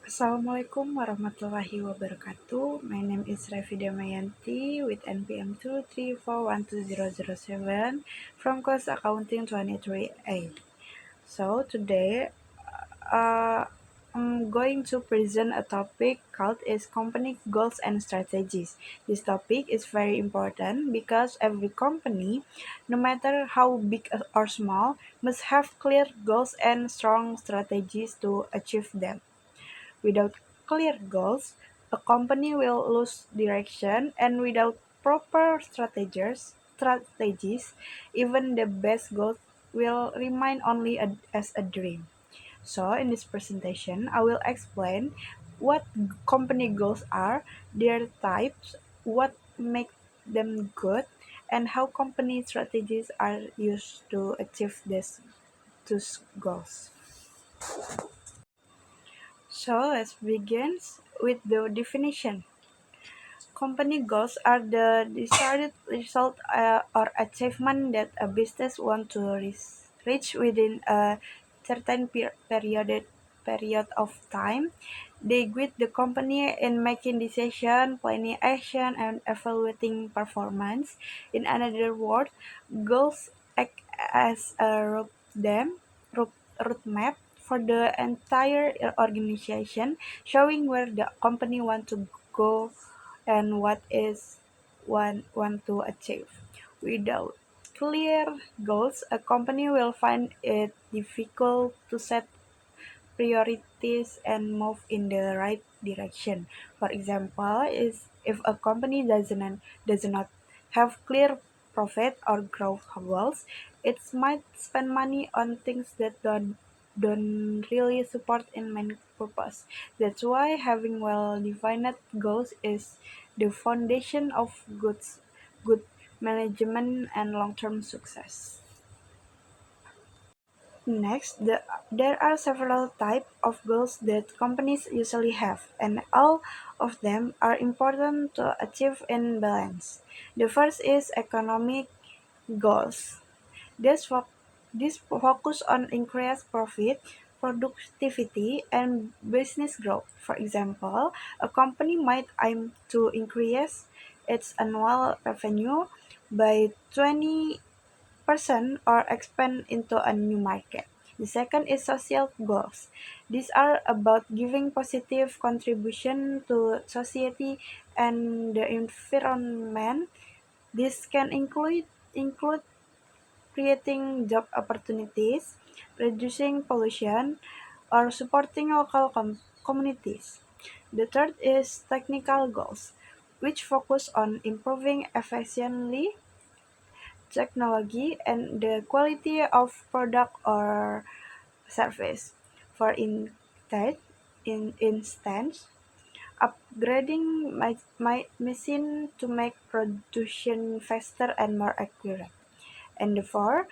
Assalamualaikum warahmatullahi wabarakatuh. My name is Revi Damayanti with NPM 2341207 from course Accounting 23A. So today uh, I'm going to present a topic called is company goals and strategies. This topic is very important because every company, no matter how big or small, must have clear goals and strong strategies to achieve them. Without clear goals, a company will lose direction, and without proper strategies, even the best goals will remain only as a dream. So, in this presentation, I will explain what company goals are, their types, what makes them good, and how company strategies are used to achieve these goals. So let's begin with the definition. Company goals are the desired result or achievement that a business wants to reach within a certain period of time. They guide the company in making decisions, planning action, and evaluating performance. In another word, goals act as a route, route map for the entire organization, showing where the company wants to go and what is one want to achieve. Without clear goals, a company will find it difficult to set priorities and move in the right direction. For example, is if a company does not have clear profit or growth goals, it might spend money on things that don't really support in main purpose. That's why having well defined goals is the foundation of good management and long term success. Next, there are several types of goals that companies usually have, and all of them are important to achieve in balance. The first is economic goals. This, fo- this focus on increased profit, productivity, and business growth. For example, a company might aim to increase its annual revenue by 20% or expand into a new market. The second is social goals. These are about giving positive contribution to society and the environment. This can include creating job opportunities, reducing pollution, or supporting local communities. The third is technical goals, which focus on improving efficiently technology and the quality of product or service. For instance, upgrading my machine to make production faster and more accurate. And the fourth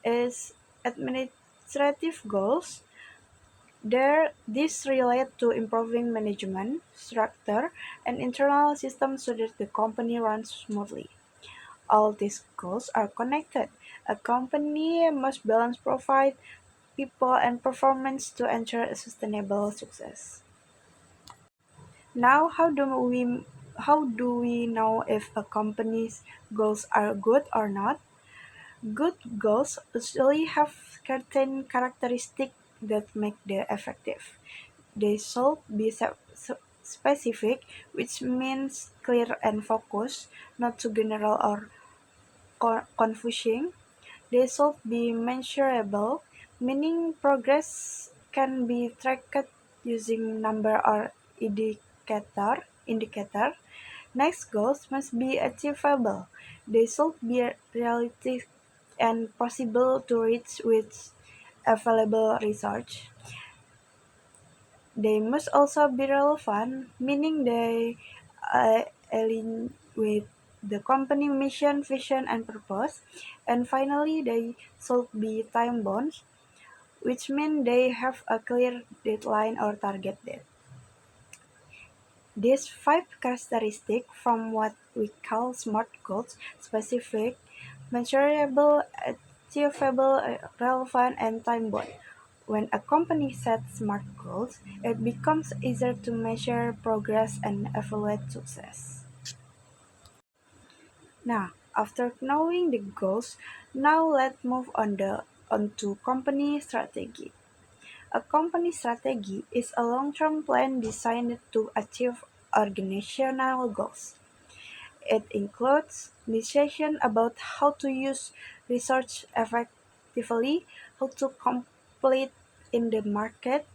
is administrative goals. These relate to improving management, structure, and internal systems so that the company runs smoothly. All these goals are connected. A company must balance profit, people, and performance to ensure a sustainable success. Now, how do we know if a company's goals are good or not? Good goals usually have certain characteristics that make them effective. They should be specific, which means clear and focused, not too general or confusing. They should be measurable, meaning progress can be tracked using number or indicator. Next, goals must be achievable. They should be realistic and possible to reach with available research. They must also be relevant, meaning they align with the company mission, vision, and purpose. And finally, they should be time bound, which means they have a clear deadline or target date. These five characteristics from what we call SMART goals: specific, measurable, achievable, relevant, and time bound When a company sets SMART goals, it becomes easier to measure progress and evaluate success. Now, after knowing the goals, now let's move on to company strategy. A company strategy is a long-term plan designed to achieve organizational goals. It includes decisions about how to use research effectively, how to compete in the market,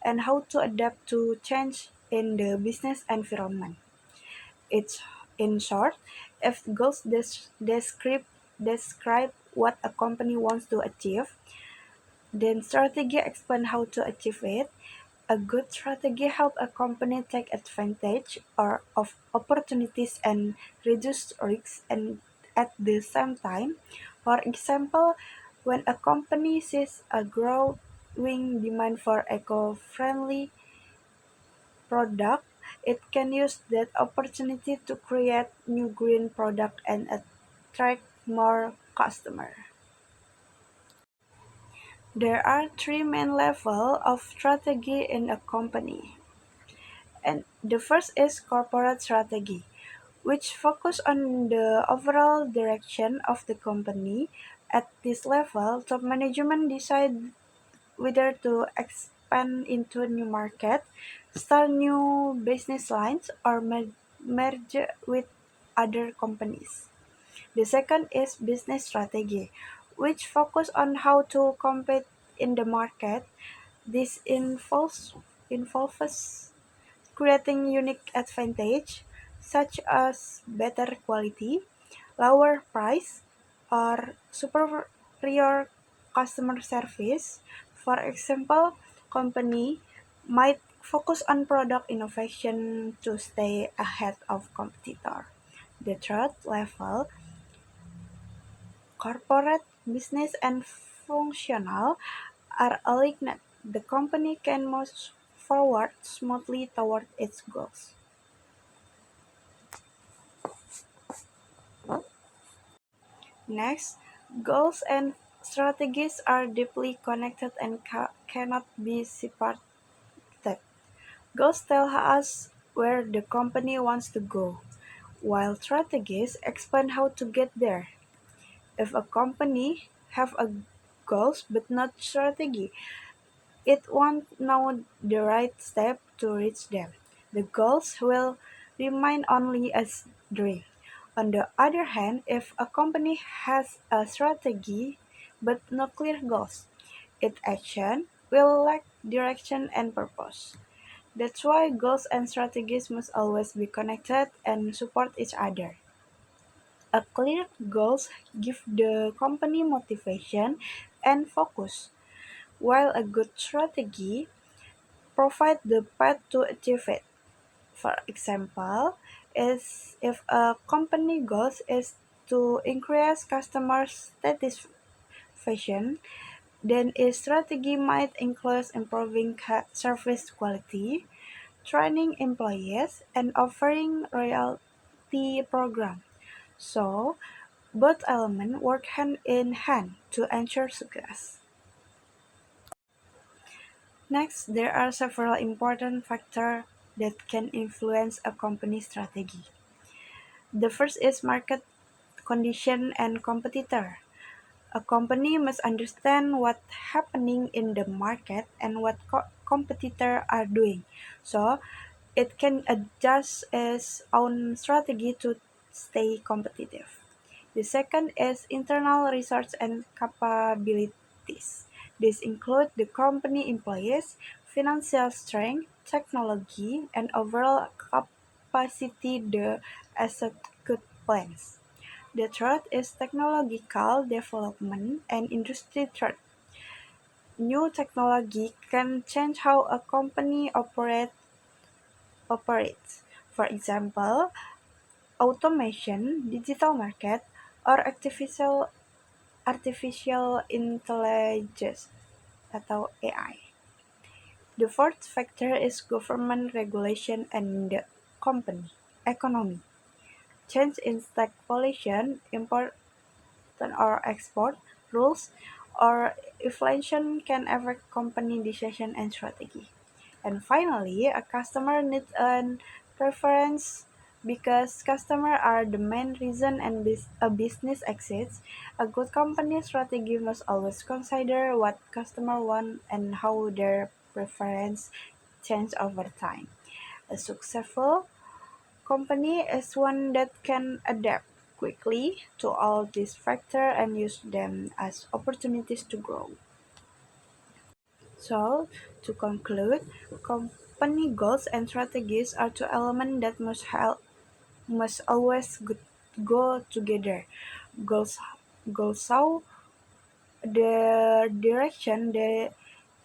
and how to adapt to change in the business environment. It's in short, if goals describe what a company wants to achieve, then strategy explain how to achieve it. A good strategy helps a company take advantage or of opportunities and reduce risks and at the same time. For example, when a company sees a growing demand for eco-friendly product, it can use that opportunity to create new green product and attract more customers. There are three main levels of strategy in a company. And the first is corporate strategy, which focus on the overall direction of the company. At this level, top management decide whether to expand into a new market, start new business lines, or merge with other companies. The second is business strategy, which focus on how to compete in the market. This involves creating unique advantage such as better quality, lower price, or superior customer service. For example, company might focus on product innovation to stay ahead of competitor. The third level, corporate, business, and functional, are aligned. The company can move forward smoothly toward its goals. Next, goals and strategies are deeply connected and cannot be separated. Goals tell us where the company wants to go, while strategies explain how to get there. If a company have a goals but not strategy, it won't know the right step to reach them. The goals will remain only as dream. On the other hand, if a company has a strategy but no clear goals, its action will lack direction and purpose. That's why goals and strategies must always be connected and support each other. A clear goals give the company motivation and focus, while a good strategy provide the path to achieve it. For example, is if a company goal is to increase customer satisfaction, then a strategy might include improving service quality, training employees, and offering loyalty program. So, both elements work hand in hand to ensure success. Next, there are several important factors that can influence a company's strategy. The first is market condition and competitor. A company must understand what's happening in the market and what competitors are doing, so it can adjust its own strategy to stay competitive. The second is internal resource and capabilities. This include the company employees, financial strength, technology, and overall capacity to execute plans. The third is technological development and industry trend. New technology can change how a company operates. For example, automation, digital market, or artificial intelligence atau AI. The fourth factor is government regulation and the company economy. Change in tax policy, import patent or export rules or inflation can affect company decision and strategy. And finally, a customer needs a preference because customers are the main reason and a business exists. A good company strategy must always consider what customer want and how their preference change over time. A successful company is one that can adapt quickly to all these factors and use them as opportunities to grow. So, to conclude, company goals and strategies are two elements that must always go together. Goals goals show the direction they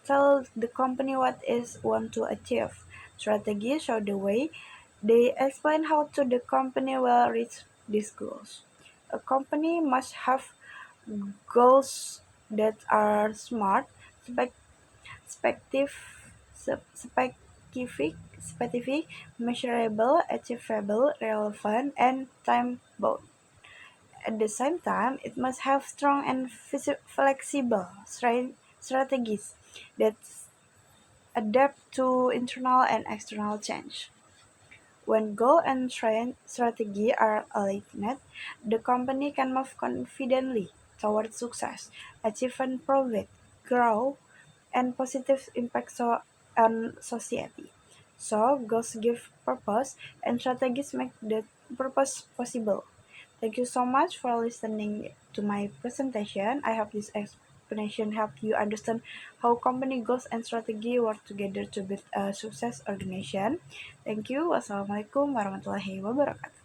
tell the company what is want to achieve. Strategies show the way. They explain how to the company will reach these goals. A company must have goals that are smart, Specific, specific, measurable, achievable, relevant, and time-bound. At the same time, it must have strong and flexible strategies that adapt to internal and external change. When goal and strategy are aligned, the company can move confidently towards success, achieving profit, growth, and positive impact on society. So, goals give purpose, and strategies make that purpose possible. Thank you so much for listening to my presentation. I hope this explanation helped you understand how company goals and strategy work together to build a success organization. Thank you. Wassalamualaikum warahmatullahi wabarakatuh.